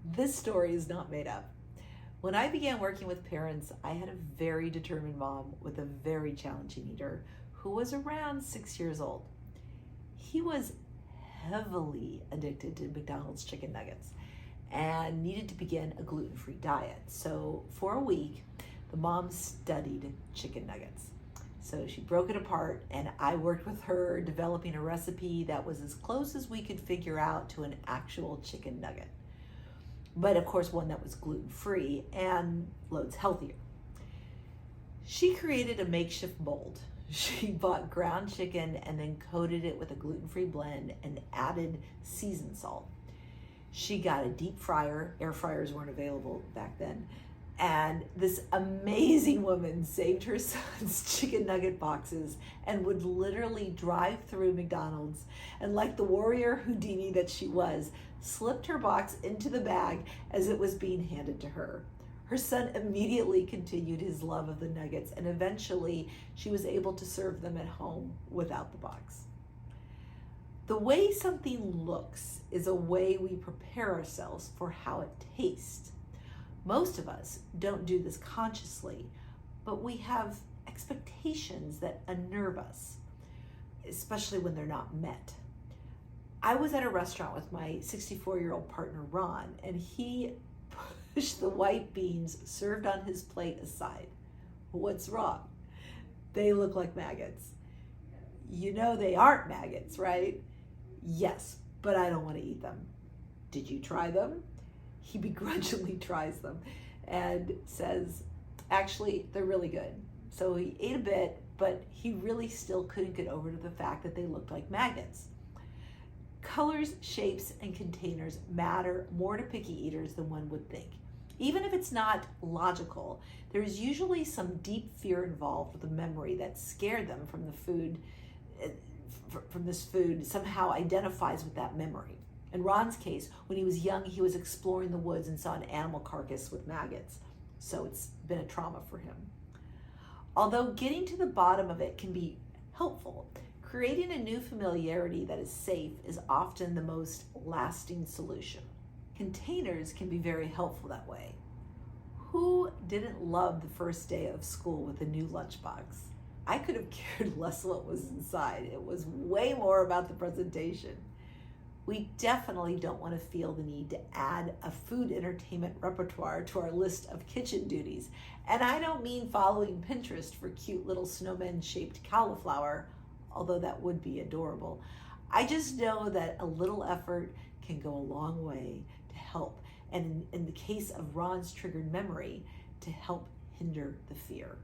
This story is not made up. When I began working with parents, I had a very determined mom with a very challenging eater who was around 6 years old. He was heavily addicted to McDonald's chicken nuggets and needed to begin a gluten-free diet. So for a week, the mom studied chicken nuggets. So she broke it apart, and I worked with her developing a recipe that was as close as we could figure out to an actual chicken nugget. But of course, one that was gluten-free and loads healthier. She created a makeshift mold. She bought ground chicken and then coated it with a gluten-free blend and added seasoned salt. She got a deep fryer. Air fryers weren't available back then. And this amazing woman saved her son's chicken nugget boxes and would literally drive through McDonald's and, like the warrior Houdini that she was, slipped her box into the bag as it was being handed to her. Her son immediately continued his love of the nuggets, and eventually she was able to serve them at home without the box. The way something looks is a way we prepare ourselves for how it tastes. Most of us don't do this consciously, but we have expectations that unnerve us, especially when they're not met. I was at a restaurant with my 64-year-old partner, Ron, and he pushed the white beans served on his plate aside. What's wrong? They look like maggots. You know they aren't maggots, right? Yes, but I don't want to eat them. Did you try them? He begrudgingly tries them and says, actually, they're really good. So he ate a bit, but he really still couldn't get over to the fact that they looked like maggots. Colors, shapes, and containers matter more to picky eaters than one would think. Even if it's not logical, there is usually some deep fear involved with the memory that scared them from the food, from this food, somehow identifies with that memory. In Ron's case, when he was young, he was exploring the woods and saw an animal carcass with maggots. So it's been a trauma for him. Although getting to the bottom of it can be helpful, creating a new familiarity that is safe is often the most lasting solution. Containers can be very helpful that way. Who didn't love the first day of school with a new lunchbox? I could have cared less what was inside. It was way more about the presentation. We definitely don't want to feel the need to add a food entertainment repertoire to our list of kitchen duties. And I don't mean following Pinterest for cute little snowman-shaped cauliflower, although that would be adorable. I just know that a little effort can go a long way to help, and in the case of Ron's triggered memory, to help hinder the fear.